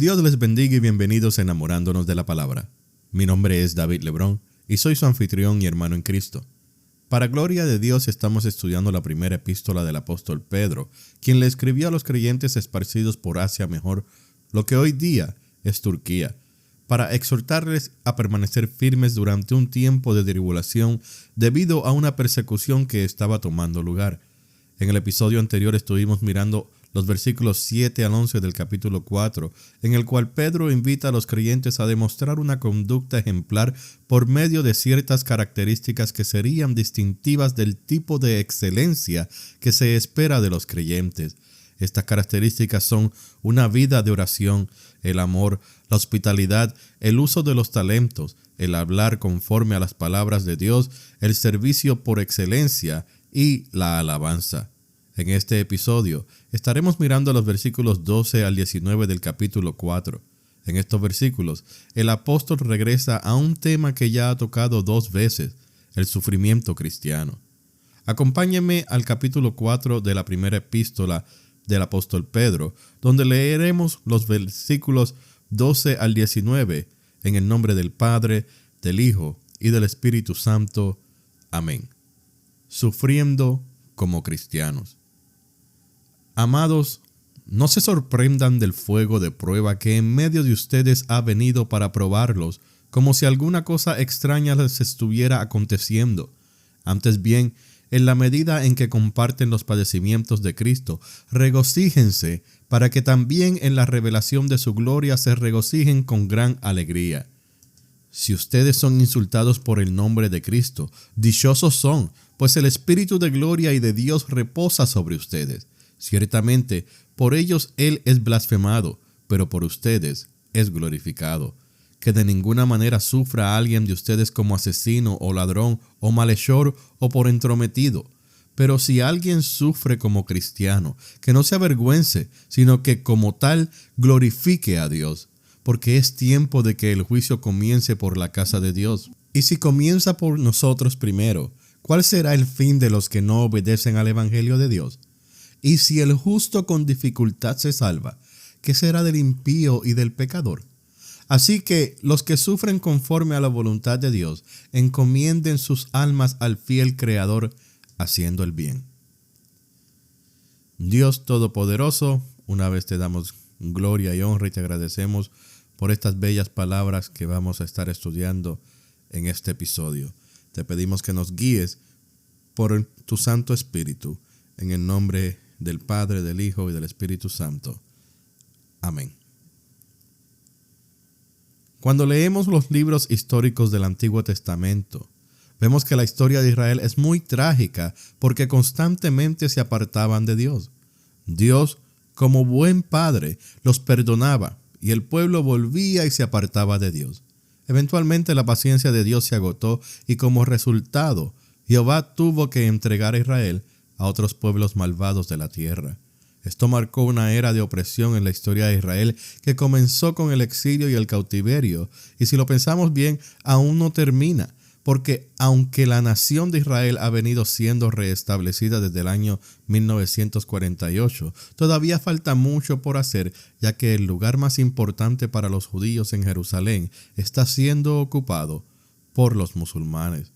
Dios les bendiga y bienvenidos a Enamorándonos de la Palabra. Mi nombre es David Lebrón y soy su anfitrión y hermano en Cristo. Para gloria de Dios estamos estudiando la primera epístola del apóstol Pedro, quien le escribió a los creyentes esparcidos por Asia Menor, lo que hoy día es Turquía, para exhortarles a permanecer firmes durante un tiempo de tribulación debido a una persecución que estaba tomando lugar. En el episodio anterior estuvimos mirando los versículos 7 al 11 del capítulo 4, en el cual Pedro invita a los creyentes a demostrar una conducta ejemplar por medio de ciertas características que serían distintivas del tipo de excelencia que se espera de los creyentes. Estas características son una vida de oración, el amor, la hospitalidad, el uso de los talentos, el hablar conforme a las palabras de Dios, el servicio por excelencia y la alabanza. En este episodio estaremos mirando los versículos 12 al 19 del capítulo 4. En estos versículos, el apóstol regresa a un tema que ya ha tocado 2 veces, el sufrimiento cristiano. Acompáñenme al capítulo 4 de la primera epístola del apóstol Pedro, donde leeremos los versículos 12 al 19, en el nombre del Padre, del Hijo y del Espíritu Santo. Amén. Sufriendo como cristianos. Amados, no se sorprendan del fuego de prueba que en medio de ustedes ha venido para probarlos, como si alguna cosa extraña les estuviera aconteciendo. Antes bien, en la medida en que comparten los padecimientos de Cristo, regocíjense, para que también en la revelación de su gloria se regocijen con gran alegría. Si ustedes son insultados por el nombre de Cristo, dichosos son, pues el Espíritu de gloria y de Dios reposa sobre ustedes. Ciertamente, por ellos Él es blasfemado, pero por ustedes es glorificado. Que de ninguna manera sufra a alguien de ustedes como asesino o ladrón o malhechor o por entrometido. Pero si alguien sufre como cristiano, que no se avergüence, sino que como tal glorifique a Dios, porque es tiempo de que el juicio comience por la casa de Dios. Y si comienza por nosotros primero, ¿cuál será el fin de los que no obedecen al Evangelio de Dios? Y si el justo con dificultad se salva, ¿qué será del impío y del pecador? Así que los que sufren conforme a la voluntad de Dios, encomienden sus almas al fiel Creador, haciendo el bien. Dios Todopoderoso, una vez te damos gloria y honra y te agradecemos por estas bellas palabras que vamos a estar estudiando en este episodio. Te pedimos que nos guíes por tu Santo Espíritu, en el nombre del Padre, del Hijo y del Espíritu Santo. Amén. Cuando leemos los libros históricos del Antiguo Testamento, vemos que la historia de Israel es muy trágica porque constantemente se apartaban de Dios. Dios, como buen padre, los perdonaba y el pueblo volvía y se apartaba de Dios. Eventualmente la paciencia de Dios se agotó y como resultado, Jehová tuvo que entregar a Israel a otros pueblos malvados de la tierra. Esto marcó una era de opresión en la historia de Israel que comenzó con el exilio y el cautiverio, y si lo pensamos bien, aún no termina, porque aunque la nación de Israel ha venido siendo restablecida desde el año 1948, todavía falta mucho por hacer, ya que el lugar más importante para los judíos en Jerusalén está siendo ocupado por los musulmanes.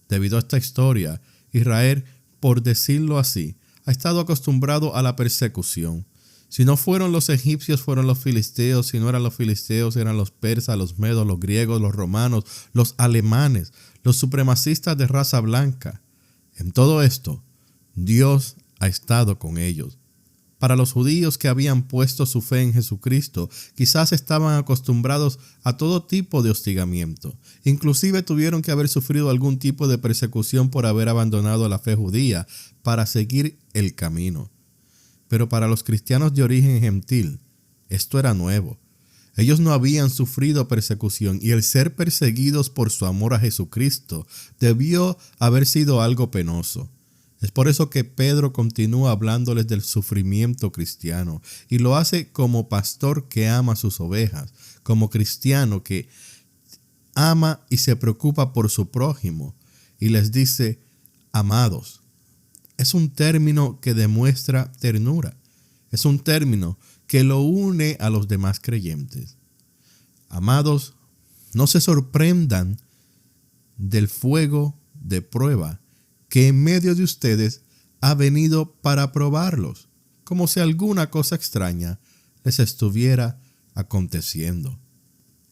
Debido a esta historia, Israel, por decirlo así, ha estado acostumbrado a la persecución. Si no fueron los egipcios, fueron los filisteos. Si no eran los filisteos, eran los persas, los medos, los griegos, los romanos, los alemanes, los supremacistas de raza blanca. En todo esto, Dios ha estado con ellos. Para los judíos que habían puesto su fe en Jesucristo, quizás estaban acostumbrados a todo tipo de hostigamiento. Inclusive tuvieron que haber sufrido algún tipo de persecución por haber abandonado la fe judía para seguir el camino. Pero para los cristianos de origen gentil, esto era nuevo. Ellos no habían sufrido persecución y el ser perseguidos por su amor a Jesucristo debió haber sido algo penoso. Es por eso que Pedro continúa hablándoles del sufrimiento cristiano y lo hace como pastor que ama sus ovejas, como cristiano que ama y se preocupa por su prójimo y les dice, amados. Es un término que demuestra ternura. Es un término que lo une a los demás creyentes. Amados, no se sorprendan del fuego de prueba que en medio de ustedes ha venido para probarlos, como si alguna cosa extraña les estuviera aconteciendo.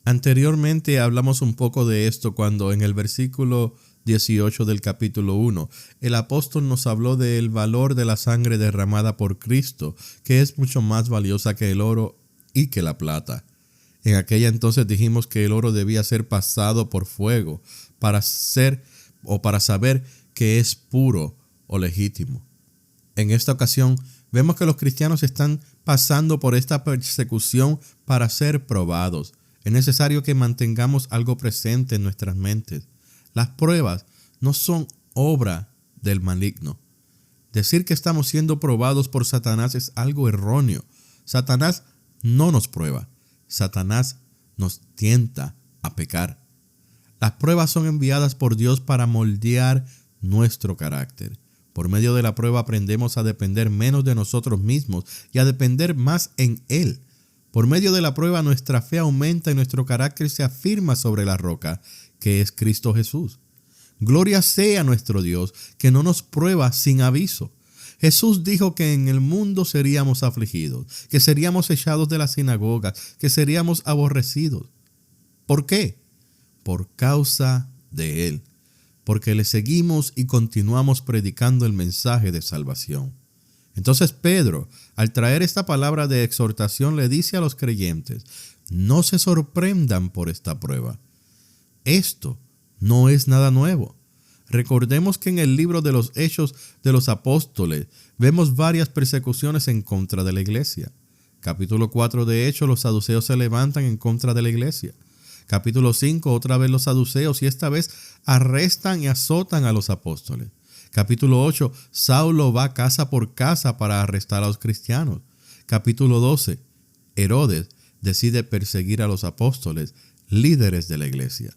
Anteriormente hablamos un poco de esto cuando en el versículo 18 del capítulo 1, el apóstol nos habló del valor de la sangre derramada por Cristo, que es mucho más valiosa que el oro y que la plata. En aquella entonces dijimos que el oro debía ser pasado por fuego para saber que es puro o legítimo. En esta ocasión vemos que los cristianos están pasando por esta persecución para ser probados. Es necesario que mantengamos algo presente en nuestras mentes. Las pruebas no son obra del maligno. Decir que estamos siendo probados por Satanás es algo erróneo. Satanás no nos prueba. Satanás nos tienta a pecar. Las pruebas son enviadas por Dios para moldear nuestro carácter. Por medio de la prueba aprendemos a depender menos de nosotros mismos y a depender más en Él. Por medio de la prueba nuestra fe aumenta y nuestro carácter se afirma sobre la roca, que es Cristo Jesús. Gloria sea a nuestro Dios, que no nos prueba sin aviso. Jesús dijo que en el mundo seríamos afligidos, que seríamos echados de las sinagogas, que seríamos aborrecidos. ¿Por qué? Por causa de Él, porque le seguimos y continuamos predicando el mensaje de salvación. Entonces Pedro, al traer esta palabra de exhortación, le dice a los creyentes: no se sorprendan por esta prueba. Esto no es nada nuevo. Recordemos que en el libro de los Hechos de los Apóstoles vemos varias persecuciones en contra de la iglesia. Capítulo 4 de Hechos, los saduceos se levantan en contra de la iglesia. Capítulo 5, otra vez los saduceos, y esta vez arrestan y azotan a los apóstoles. Capítulo 8, Saulo va casa por casa para arrestar a los cristianos. Capítulo 12, Herodes decide perseguir a los apóstoles, líderes de la iglesia.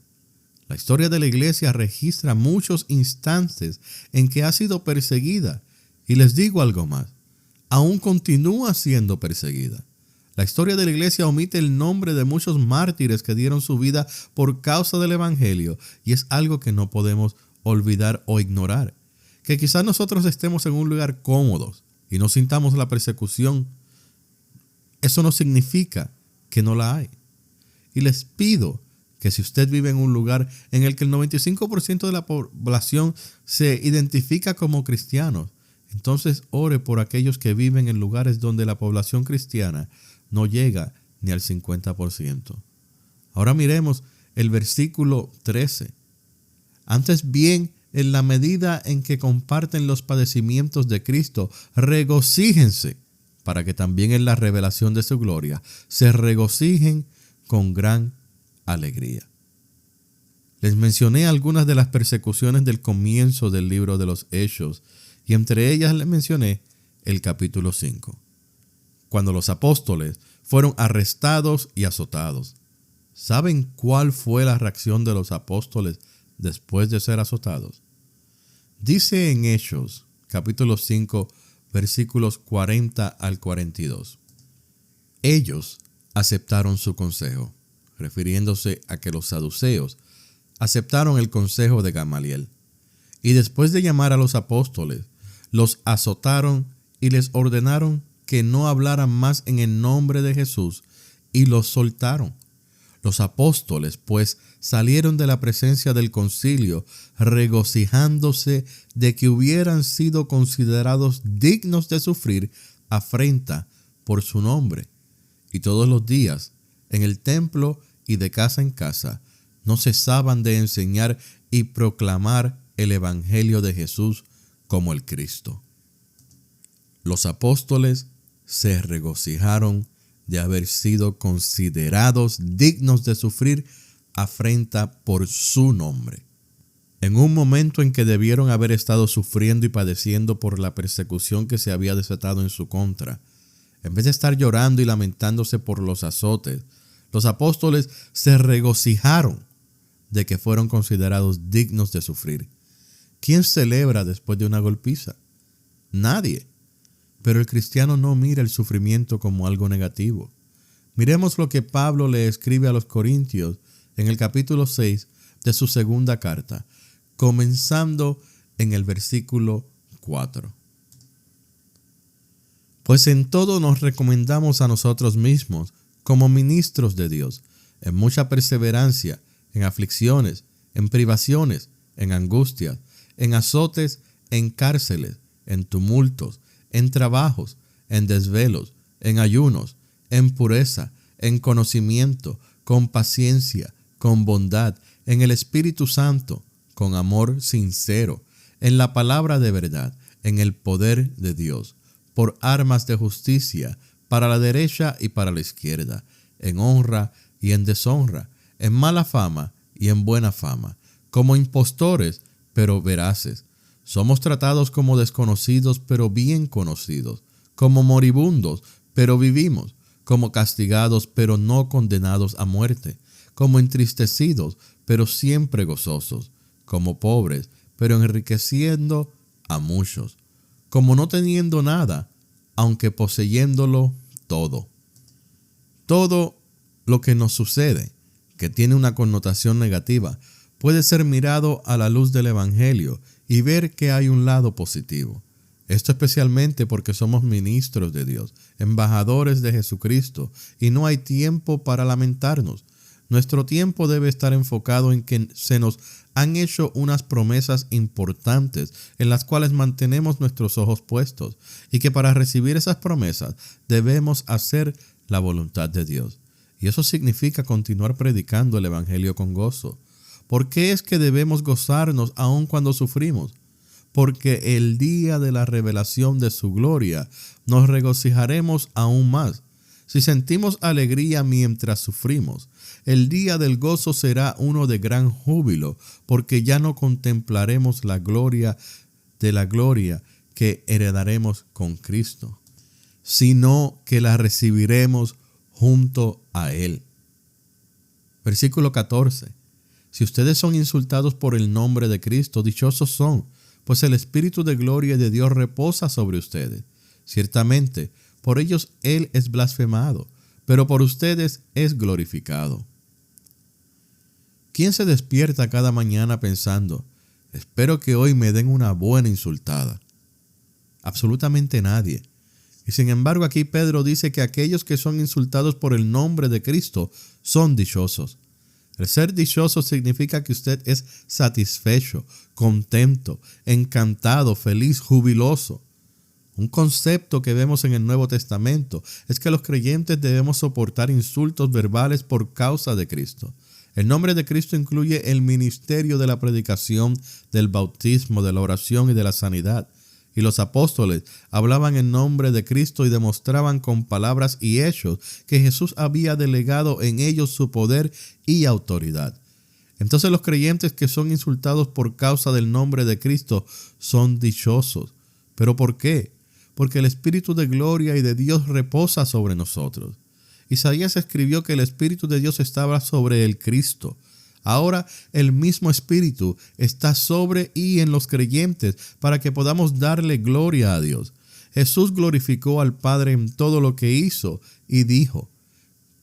La historia de la iglesia registra muchos instantes en que ha sido perseguida. Y les digo algo más, aún continúa siendo perseguida. La historia de la iglesia omite el nombre de muchos mártires que dieron su vida por causa del evangelio, y es algo que no podemos olvidar o ignorar. Que quizás nosotros estemos en un lugar cómodos y no sintamos la persecución, eso no significa que no la hay. Y les pido que si usted vive en un lugar en el que el 95% de la población se identifica como cristianos, entonces ore por aquellos que viven en lugares donde la población cristiana no llega ni al 50%. Ahora miremos el versículo 13. Antes bien, en la medida en que comparten los padecimientos de Cristo, regocíjense, para que también en la revelación de su gloria se regocijen con gran alegría. Les mencioné algunas de las persecuciones del comienzo del libro de los Hechos, y entre ellas les mencioné el capítulo 5, cuando los apóstoles fueron arrestados y azotados. ¿Saben cuál fue la reacción de los apóstoles después de ser azotados? Dice en Hechos, capítulo 5, versículos 40 al 42. Ellos aceptaron su consejo, refiriéndose a que los saduceos aceptaron el consejo de Gamaliel. Y después de llamar a los apóstoles, los azotaron y les ordenaron que no hablaran más en el nombre de Jesús, y los soltaron. Los apóstoles, pues, salieron de la presencia del concilio, regocijándose de que hubieran sido considerados dignos de sufrir afrenta por su nombre. Y todos los días, en el templo y de casa en casa, no cesaban de enseñar y proclamar el evangelio de Jesús como el Cristo. Los apóstoles se regocijaron de haber sido considerados dignos de sufrir afrenta por su nombre. En un momento en que debieron haber estado sufriendo y padeciendo por la persecución que se había desatado en su contra, en vez de estar llorando y lamentándose por los azotes, los apóstoles se regocijaron de que fueron considerados dignos de sufrir. ¿Quién celebra después de una golpiza? Nadie. Pero el cristiano no mira el sufrimiento como algo negativo. Miremos lo que Pablo le escribe a los Corintios en el capítulo 6 de su segunda carta, comenzando en el versículo 4. Pues en todo nos recomendamos a nosotros mismos como ministros de Dios, en mucha perseverancia, en aflicciones, en privaciones, en angustias, en azotes, en cárceles, en tumultos, en trabajos, en desvelos, en ayunos, en pureza, en conocimiento, con paciencia, con bondad, en el Espíritu Santo, con amor sincero, en la palabra de verdad, en el poder de Dios, por armas de justicia, para la derecha y para la izquierda, en honra y en deshonra, en mala fama y en buena fama, como impostores, pero veraces. Somos tratados como desconocidos, pero bien conocidos, como moribundos, pero vivimos, como castigados, pero no condenados a muerte, como entristecidos, pero siempre gozosos, como pobres, pero enriqueciendo a muchos, como no teniendo nada, aunque poseyéndolo todo. Todo lo que nos sucede, que tiene una connotación negativa, puede ser mirado a la luz del Evangelio y ver que hay un lado positivo. Esto especialmente porque somos ministros de Dios, embajadores de Jesucristo, y no hay tiempo para lamentarnos. Nuestro tiempo debe estar enfocado en que se nos han hecho unas promesas importantes en las cuales mantenemos nuestros ojos puestos, y que para recibir esas promesas debemos hacer la voluntad de Dios. Y eso significa continuar predicando el Evangelio con gozo. ¿Por qué es que debemos gozarnos aun cuando sufrimos? Porque el día de la revelación de su gloria nos regocijaremos aún más. Si sentimos alegría mientras sufrimos, el día del gozo será uno de gran júbilo, porque ya no contemplaremos la gloria de la gloria que heredaremos con Cristo, sino que la recibiremos junto a Él. Versículo 14. Si ustedes son insultados por el nombre de Cristo, dichosos son, pues el Espíritu de gloria de Dios reposa sobre ustedes. Ciertamente, por ellos Él es blasfemado, pero por ustedes es glorificado. ¿Quién se despierta cada mañana pensando, espero que hoy me den una buena insultada? Absolutamente nadie. Y sin embargo, aquí Pedro dice que aquellos que son insultados por el nombre de Cristo son dichosos. El ser dichoso significa que usted es satisfecho, contento, encantado, feliz, jubiloso. Un concepto que vemos en el Nuevo Testamento es que los creyentes debemos soportar insultos verbales por causa de Cristo. El nombre de Cristo incluye el ministerio de la predicación, del bautismo, de la oración y de la sanidad. Y los apóstoles hablaban en nombre de Cristo y demostraban con palabras y hechos que Jesús había delegado en ellos su poder y autoridad. Entonces los creyentes que son insultados por causa del nombre de Cristo son dichosos. ¿Pero por qué? Porque el Espíritu de gloria y de Dios reposa sobre nosotros. Isaías escribió que el Espíritu de Dios estaba sobre el Cristo. Ahora el mismo Espíritu está sobre y en los creyentes para que podamos darle gloria a Dios. Jesús glorificó al Padre en todo lo que hizo y dijo,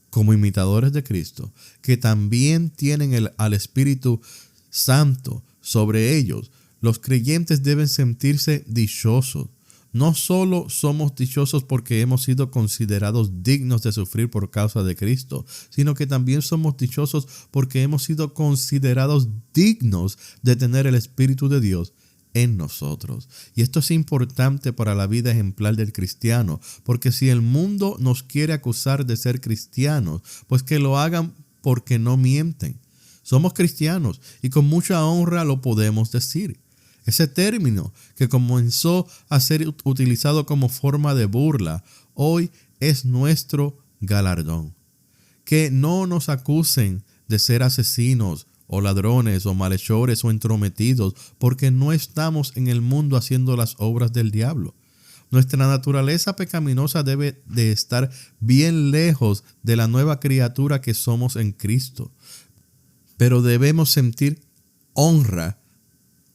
como imitadores de Cristo, que también tienen al Espíritu Santo sobre ellos. Los creyentes deben sentirse dichosos. No solo somos dichosos porque hemos sido considerados dignos de sufrir por causa de Cristo, sino que también somos dichosos porque hemos sido considerados dignos de tener el Espíritu de Dios en nosotros. Y esto es importante para la vida ejemplar del cristiano, porque si el mundo nos quiere acusar de ser cristianos, pues que lo hagan porque no mienten. Somos cristianos y con mucha honra lo podemos decir. Ese término que comenzó a ser utilizado como forma de burla, hoy es nuestro galardón. Que no nos acusen de ser asesinos o ladrones o malhechores o entrometidos, porque no estamos en el mundo haciendo las obras del diablo. Nuestra naturaleza pecaminosa debe de estar bien lejos de la nueva criatura que somos en Cristo. Pero debemos sentir honra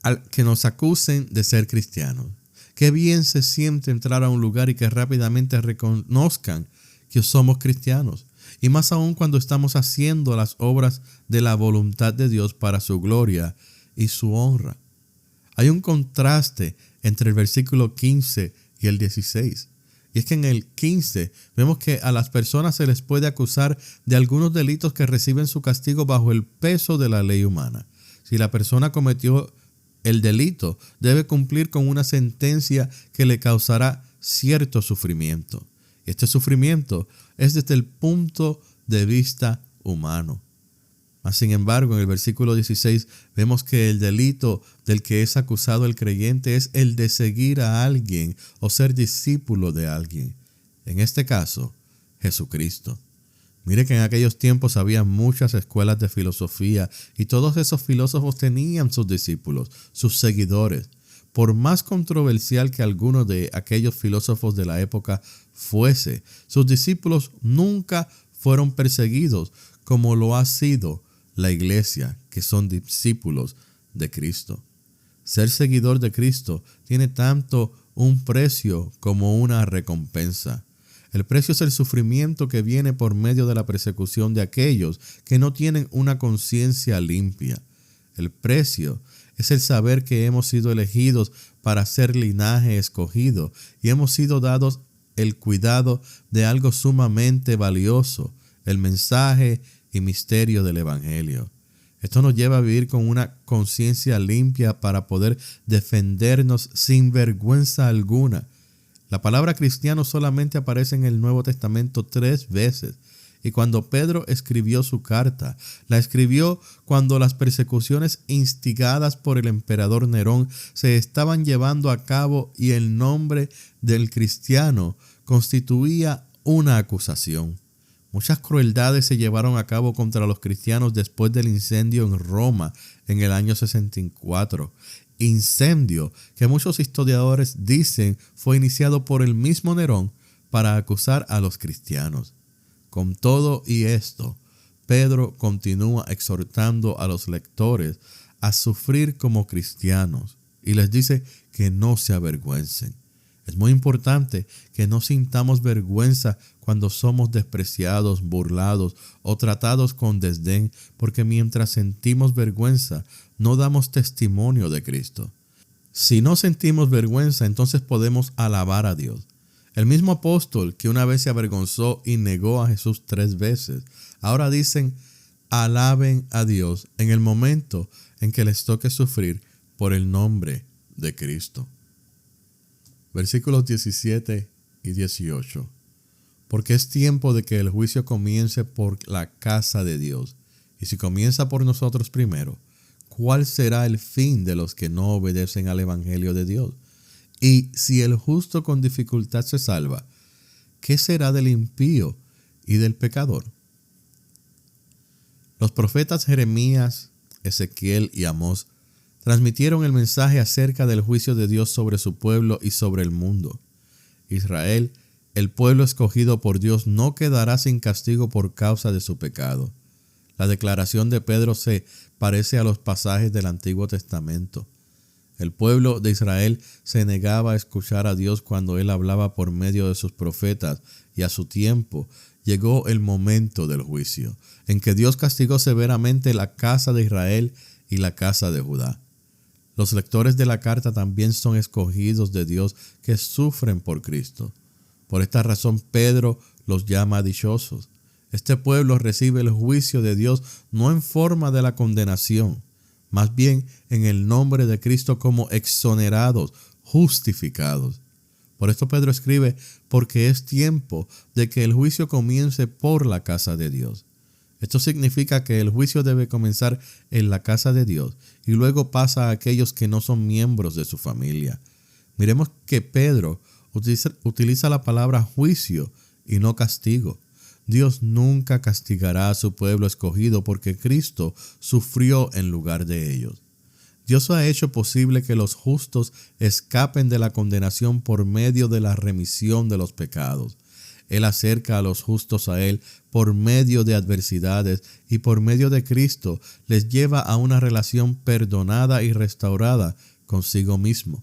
al que nos acusen de ser cristianos. Qué bien se siente entrar a un lugar y que rápidamente reconozcan que somos cristianos. Y más aún cuando estamos haciendo las obras de la voluntad de Dios para su gloria y su honra. Hay un contraste entre el versículo 15 y el 16. Y es que en el 15 vemos que a las personas se les puede acusar de algunos delitos que reciben su castigo bajo el peso de la ley humana. Si la persona cometió el delito, debe cumplir con una sentencia que le causará cierto sufrimiento. Este sufrimiento es desde el punto de vista humano. Mas, sin embargo, en el versículo 16 vemos que el delito del que es acusado el creyente es el de seguir a alguien o ser discípulo de alguien. En este caso, Jesucristo. Mire que en aquellos tiempos había muchas escuelas de filosofía y todos esos filósofos tenían sus discípulos, sus seguidores. Por más controversial que alguno de aquellos filósofos de la época fuese, sus discípulos nunca fueron perseguidos como lo ha sido la iglesia, que son discípulos de Cristo. Ser seguidor de Cristo tiene tanto un precio como una recompensa. El precio es el sufrimiento que viene por medio de la persecución de aquellos que no tienen una conciencia limpia. El precio es el saber que hemos sido elegidos para ser linaje escogido y hemos sido dados el cuidado de algo sumamente valioso, el mensaje y misterio del Evangelio. Esto nos lleva a vivir con una conciencia limpia para poder defendernos sin vergüenza alguna. La palabra cristiano solamente aparece en el Nuevo Testamento 3 veces. Y cuando Pedro escribió su carta, la escribió cuando las persecuciones instigadas por el emperador Nerón se estaban llevando a cabo y el nombre del cristiano constituía una acusación. Muchas crueldades se llevaron a cabo contra los cristianos después del incendio en Roma en el año 64. Incendio que muchos historiadores dicen fue iniciado por el mismo Nerón para acusar a los cristianos. Con todo y esto, Pedro continúa exhortando a los lectores a sufrir como cristianos y les dice que no se avergüencen. Es muy importante que no sintamos vergüenza cuando somos despreciados, burlados o tratados con desdén, porque mientras sentimos vergüenza, no damos testimonio de Cristo. Si no sentimos vergüenza, entonces podemos alabar a Dios. El mismo apóstol que una vez se avergonzó y negó a Jesús 3 veces, ahora dicen, alaben a Dios en el momento en que les toque sufrir por el nombre de Cristo. Versículos 17 y 18. Porque es tiempo de que el juicio comience por la casa de Dios. Y si comienza por nosotros primero, ¿cuál será el fin de los que no obedecen al evangelio de Dios? Y si el justo con dificultad se salva, ¿qué será del impío y del pecador? Los profetas Jeremías, Ezequiel y Amós transmitieron el mensaje acerca del juicio de Dios sobre su pueblo y sobre el mundo. Israel, el pueblo escogido por Dios, no quedará sin castigo por causa de su pecado. La declaración de Pedro se parece a los pasajes del Antiguo Testamento. El pueblo de Israel se negaba a escuchar a Dios cuando Él hablaba por medio de sus profetas, y a su tiempo llegó el momento del juicio, en que Dios castigó severamente la casa de Israel y la casa de Judá. Los lectores de la carta también son escogidos de Dios que sufren por Cristo. Por esta razón Pedro los llama dichosos. Este pueblo recibe el juicio de Dios no en forma de la condenación, más bien en el nombre de Cristo como exonerados, justificados. Por esto Pedro escribe, porque es tiempo de que el juicio comience por la casa de Dios. Esto significa que el juicio debe comenzar en la casa de Dios y luego pasa a aquellos que no son miembros de su familia. Miremos que Pedro utiliza la palabra juicio y no castigo. Dios nunca castigará a su pueblo escogido porque Cristo sufrió en lugar de ellos. Dios ha hecho posible que los justos escapen de la condenación por medio de la remisión de los pecados. Él acerca a los justos a Él por medio de adversidades y por medio de Cristo les lleva a una relación perdonada y restaurada consigo mismo.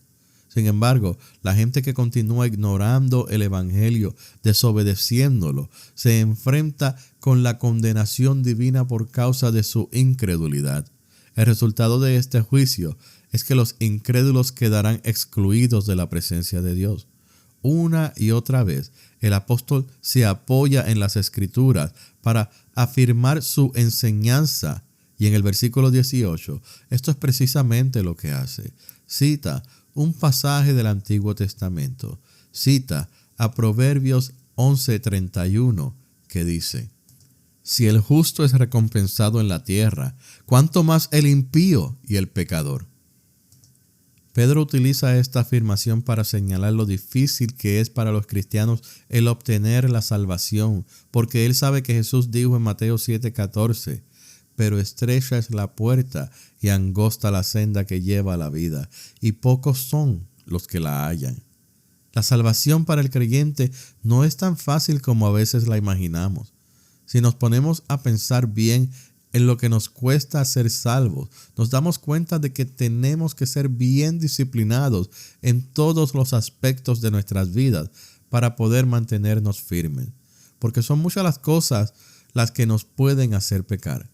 Sin embargo, la gente que continúa ignorando el evangelio, desobedeciéndolo, se enfrenta con la condenación divina por causa de su incredulidad. El resultado de este juicio es que los incrédulos quedarán excluidos de la presencia de Dios. Una y otra vez, el apóstol se apoya en las Escrituras para afirmar su enseñanza. Y en el versículo 18, esto es precisamente lo que hace. Cita un pasaje del Antiguo Testamento. Cita a Proverbios 11:31, que dice: si el justo es recompensado en la tierra, ¿cuánto más el impío y el pecador? Pedro utiliza esta afirmación para señalar lo difícil que es para los cristianos el obtener la salvación, porque él sabe que Jesús dijo en Mateo 7:14, pero estrecha es la puerta y angosta la senda que lleva a la vida, y pocos son los que la hallan. La salvación para el creyente no es tan fácil como a veces la imaginamos. Si nos ponemos a pensar bien en lo que nos cuesta ser salvos, nos damos cuenta de que tenemos que ser bien disciplinados en todos los aspectos de nuestras vidas para poder mantenernos firmes, porque son muchas las cosas las que nos pueden hacer pecar.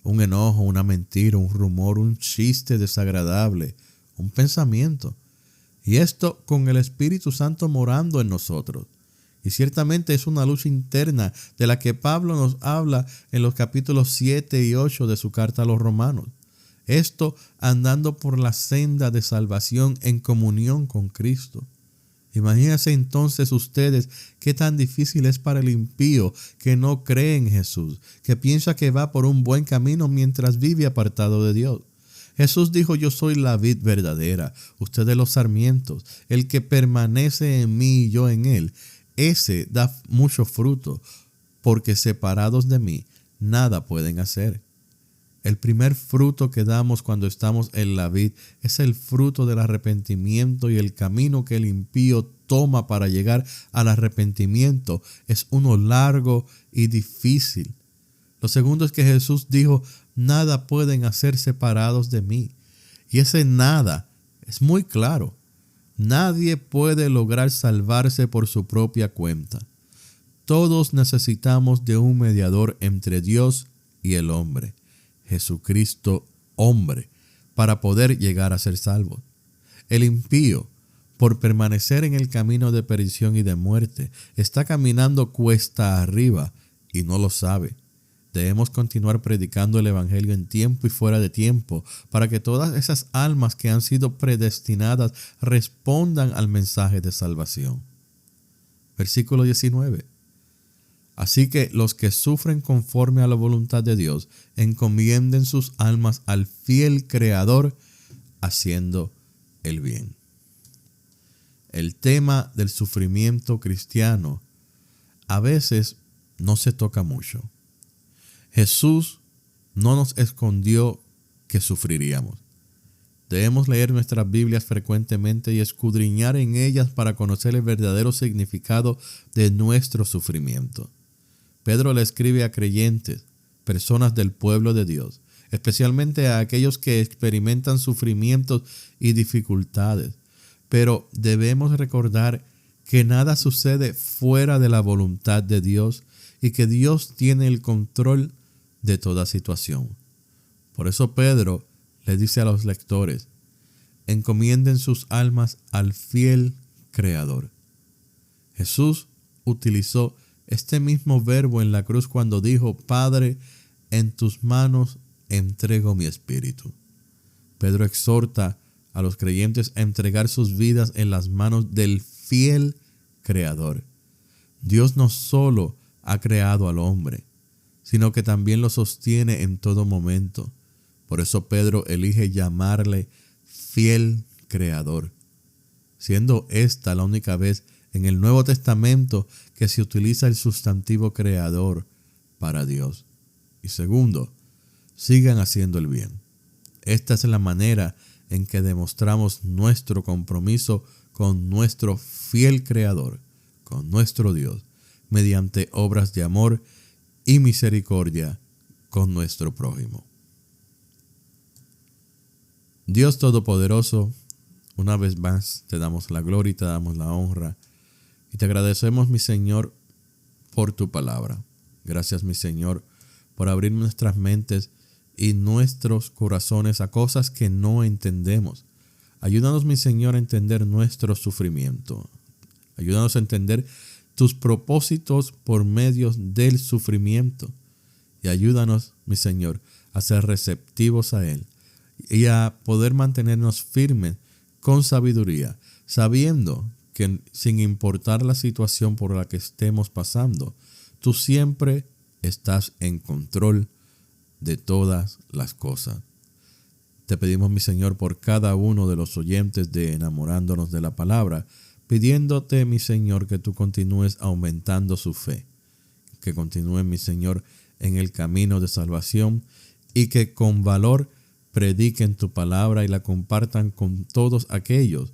Un enojo, una mentira, un rumor, un chiste desagradable, un pensamiento. Y esto con el Espíritu Santo morando en nosotros. Y ciertamente es una lucha interna de la que Pablo nos habla en los capítulos 7 y 8 de su carta a los Romanos. Esto andando por la senda de salvación en comunión con Cristo. Imagínense entonces ustedes qué tan difícil es para el impío que no cree en Jesús, que piensa que va por un buen camino mientras vive apartado de Dios. Jesús dijo: yo soy la vid verdadera, ustedes los sarmientos. El que permanece en mí y yo en él, ese da mucho fruto, porque separados de mí nada pueden hacer. El primer fruto que damos cuando estamos en la vid es el fruto del arrepentimiento, y el camino que el impío toma para llegar al arrepentimiento es uno largo y difícil. Lo segundo es que Jesús dijo: nada pueden hacer separados de mí. Y ese nada es muy claro. Nadie puede lograr salvarse por su propia cuenta. Todos necesitamos de un mediador entre Dios y el hombre, Jesucristo hombre, para poder llegar a ser salvos. El impío, por permanecer en el camino de perdición y de muerte, está caminando cuesta arriba y no lo sabe. Debemos continuar predicando el evangelio en tiempo y fuera de tiempo, para que todas esas almas que han sido predestinadas respondan al mensaje de salvación. Versículo 19. Así que los que sufren conforme a la voluntad de Dios encomienden sus almas al fiel Creador, haciendo el bien. El tema del sufrimiento cristiano a veces no se toca mucho. Jesús no nos escondió que sufriríamos. Debemos leer nuestras Biblias frecuentemente y escudriñar en ellas para conocer el verdadero significado de nuestro sufrimiento. Pedro le escribe a creyentes, personas del pueblo de Dios, especialmente a aquellos que experimentan sufrimientos y dificultades. Pero debemos recordar que nada sucede fuera de la voluntad de Dios y que Dios tiene el control de toda situación. Por eso Pedro le dice a los lectores: encomienden sus almas al fiel Creador. Jesús utilizó este mismo verbo en la cruz cuando dijo: Padre, en tus manos entrego mi espíritu. Pedro exhorta a los creyentes a entregar sus vidas en las manos del fiel Creador. Dios no solo ha creado al hombre, sino que también lo sostiene en todo momento. Por eso Pedro elige llamarle fiel Creador, siendo esta la única vez en el Nuevo Testamento que se utiliza el sustantivo creador para Dios. Y segundo, sigan haciendo el bien. Esta es la manera en que demostramos nuestro compromiso con nuestro fiel Creador, con nuestro Dios, mediante obras de amor y misericordia con nuestro prójimo. Dios Todopoderoso, Una vez más te damos la gloria y te damos la honra. Y te agradecemos, mi Señor, por tu palabra. Gracias, mi Señor, por abrir nuestras mentes y nuestros corazones a cosas que no entendemos. Ayúdanos, mi Señor, a entender nuestro sufrimiento. Ayúdanos a entender tus propósitos por medio del sufrimiento. Y ayúdanos, mi Señor, a ser receptivos a Él y a poder mantenernos firmes con sabiduría, sabiendo que sin importar la situación por la que estemos pasando, tú siempre estás en control de todas las cosas. Te pedimos, mi Señor, por cada uno de los oyentes de Enamorándonos de la Palabra, pidiéndote, mi Señor, que tú continúes aumentando su fe, que continúen, mi Señor, en el camino de salvación y que con valor prediquen tu palabra y la compartan con todos aquellos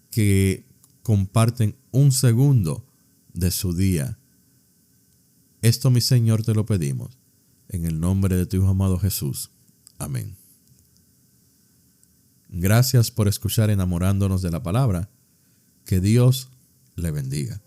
que comparten un segundo de su día. Esto, mi Señor, te lo pedimos en el nombre de tu Hijo amado Jesús. Amén. Gracias por escuchar Enamorándonos de la Palabra. Que Dios le bendiga.